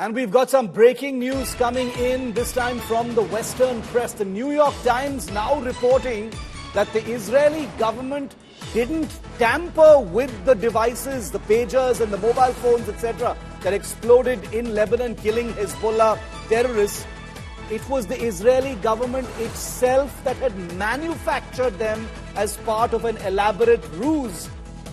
And we've got some breaking news coming in, this time from the Western press. The New York Times now reporting that the Israeli government didn't tamper with the devices, the pagers and the mobile phones, etc., that exploded in Lebanon, killing Hezbollah terrorists. It was the Israeli government itself that had manufactured them as part of an elaborate ruse,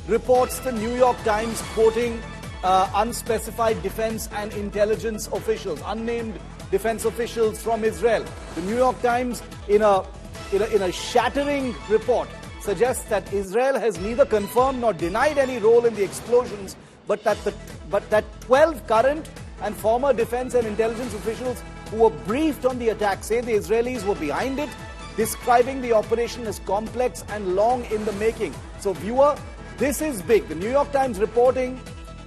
reports the New York Times, quoting unspecified defense and intelligence officials, unnamed defense officials from Israel. The New York Times, in a shattering report, suggests that Israel has neither confirmed nor denied any role in the explosions, but that 12 current and former defense and intelligence officials who were briefed on the attack say the Israelis were behind it, describing the operation as complex and long in the making. So, viewer, this is big. The New York Times reporting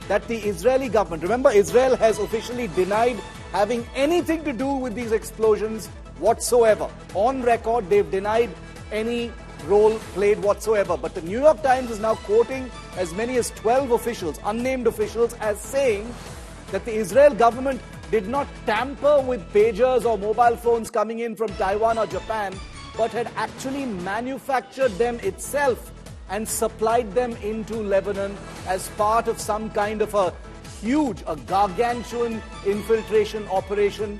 that the Israeli government, remember, Israel has officially denied having anything to do with these explosions whatsoever. On record, they've denied any role played whatsoever. But the New York Times is now quoting as many as 12 officials, unnamed officials, as saying that the Israel government did not tamper with pagers or mobile phones coming in from Taiwan or Japan, but had actually manufactured them itself and supplied them into Lebanon as part of some kind of a huge, a gargantuan infiltration operation,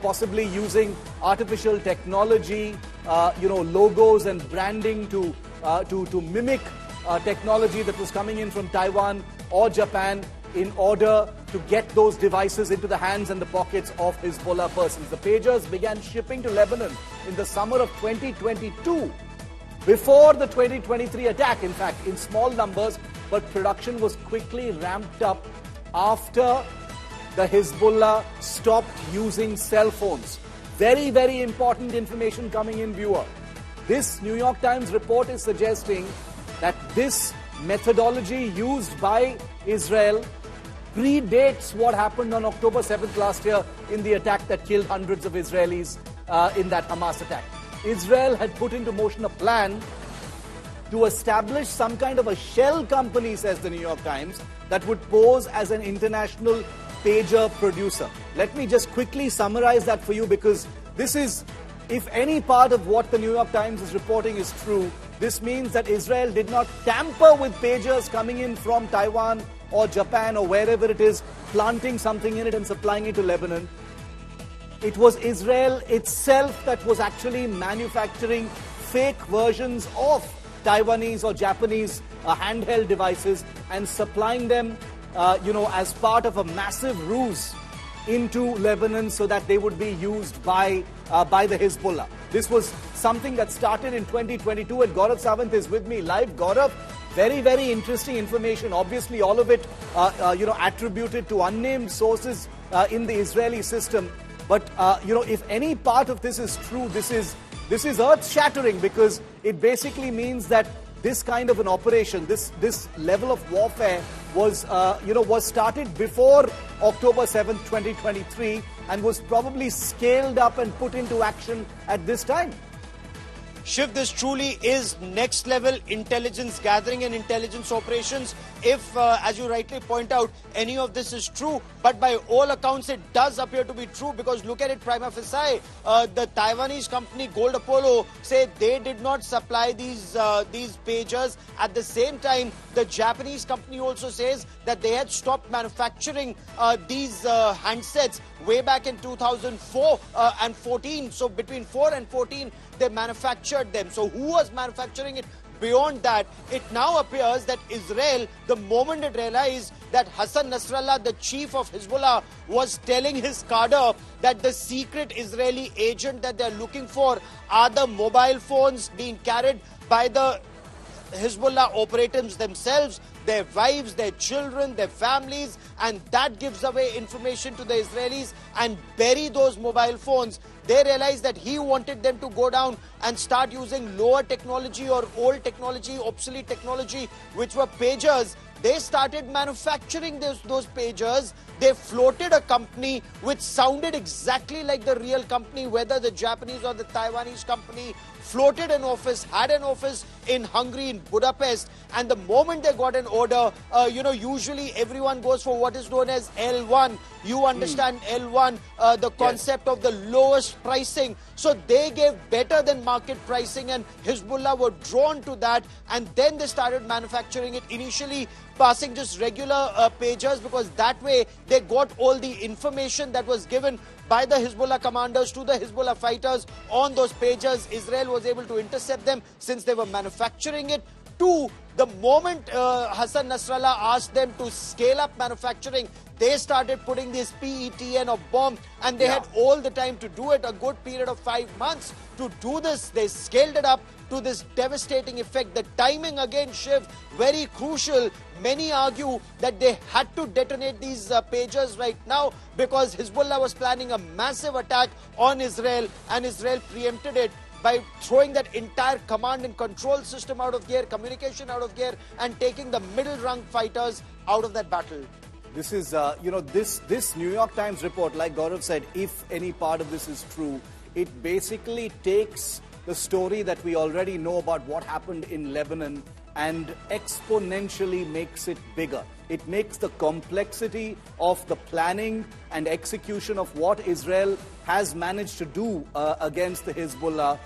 possibly using artificial technology, logos and branding to mimic technology that was coming in from Taiwan or Japan in order to get those devices into the hands and the pockets of Hezbollah persons. The pagers began shipping to Lebanon in the summer of 2022, before the 2023 attack, in fact, in small numbers, but production was quickly ramped up after the Hezbollah stopped using cell phones. Very, very important information coming in, viewer. This New York Times report is suggesting that this methodology used by Israel predates what happened on October 7th last year in the attack that killed hundreds of Israelis in that Hamas attack. Israel had put into motion a plan to establish some kind of a shell company, says the New York Times, that would pose as an international pager producer. Let me just quickly summarize that for you, because this is, if any part of what the New York Times is reporting is true, this means that Israel did not tamper with pagers coming in from Taiwan or Japan or wherever it is, planting something in it and supplying it to Lebanon. It was Israel itself that was actually manufacturing fake versions of Taiwanese or Japanese handheld devices and supplying them, as part of a massive ruse into Lebanon so that they would be used by the Hezbollah. This was something that started in 2022, and Gaurav Sawant is with me live. Gaurav, very, very interesting information. Obviously, all of it, attributed to unnamed sources in the Israeli system. But, if any part of this is true, this is earth-shattering, because it basically means that this kind of an operation, this level of warfare was started before October 7th, 2023, and was probably scaled up and put into action at this time. Shiv, this truly is next level intelligence gathering and intelligence operations. If, as you rightly point out, any of this is true, but by all accounts it does appear to be true, because look at it prima facie. The Taiwanese company Gold Apollo say they did not supply these pagers. At the same time, the Japanese company also says that they had stopped manufacturing these handsets way back in 2004 and 14. So between 4 and 14, they manufactured them. So who was manufacturing it? Beyond that, it now appears that Israel, the moment it realized that Hassan Nasrallah, the chief of Hezbollah, was telling his cadre that the secret Israeli agent that they're looking for are the mobile phones being carried by the Hezbollah operatives themselves, their wives, their children, their families, and that gives away information to the Israelis and bury those mobile phones. They realized that he wanted them to go down and start using lower technology or old technology, obsolete technology, which were pagers. They started manufacturing those pagers. They floated a company which sounded exactly like the real company, whether the Japanese or the Taiwanese company, floated an office, had an office in Hungary, in Budapest. And the moment they got an order. Usually everyone goes for what is known as L1. You understand L1, the concept of the lowest pricing. So they gave better than market pricing, and Hezbollah were drawn to that, and then they started manufacturing it, initially passing just regular pagers, because that way they got all the information that was given by the Hezbollah commanders to the Hezbollah fighters on those pagers. Israel was able to intercept them since they were manufacturing it. The moment Hassan Nasrallah asked them to scale up manufacturing, they started putting this PETN of bomb, and they had all the time to do it, a good period of 5 months to do this. They scaled it up to this devastating effect. The timing again, Shiv, very crucial. Many argue that they had to detonate these pagers right now because Hezbollah was planning a massive attack on Israel, and Israel preempted it by throwing that entire command and control system out of gear, communication out of gear, and taking the middle-rung fighters out of that battle. This is, this New York Times report, like Gaurav said, if any part of this is true, it basically takes the story that we already know about what happened in Lebanon and exponentially makes it bigger. It makes the complexity of the planning and execution of what Israel has managed to do against the Hezbollah,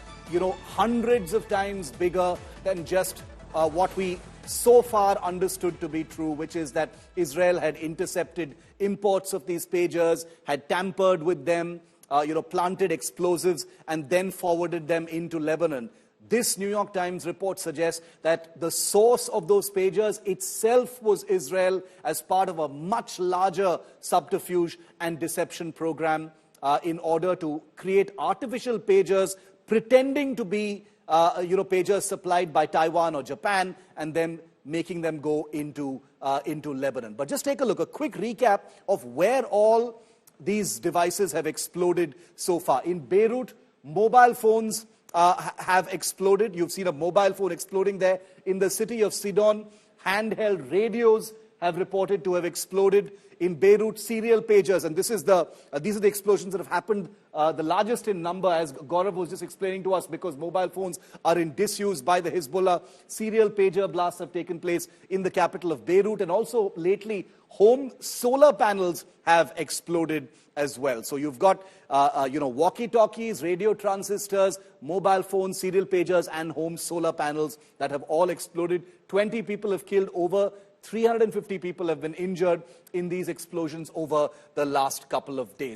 hundreds of times bigger than just what we so far understood to be true, which is that Israel had intercepted imports of these pagers, had tampered with them, planted explosives, and then forwarded them into Lebanon. This New York Times report suggests that the source of those pagers itself was Israel as part of a much larger subterfuge and deception program in order to create artificial pagers pretending to be pagers supplied by Taiwan or Japan, and then making them go into Lebanon. But just take a look, a quick recap of where all these devices have exploded so far. In Beirut, mobile phones have exploded. You've seen a mobile phone exploding there. In the city of Sidon, handheld radios have reported to have exploded. In Beirut, serial pagers, and these are the explosions that have happened, the largest in number, as Gaurav was just explaining to us, because mobile phones are in disuse by the Hezbollah. Serial pager blasts have taken place in the capital of Beirut, and also lately, home solar panels have exploded as well. So you've got, walkie-talkies, radio transistors, mobile phones, serial pagers, and home solar panels that have all exploded. 20 people have killed, over 350 people have been injured in these explosions over the last couple of days.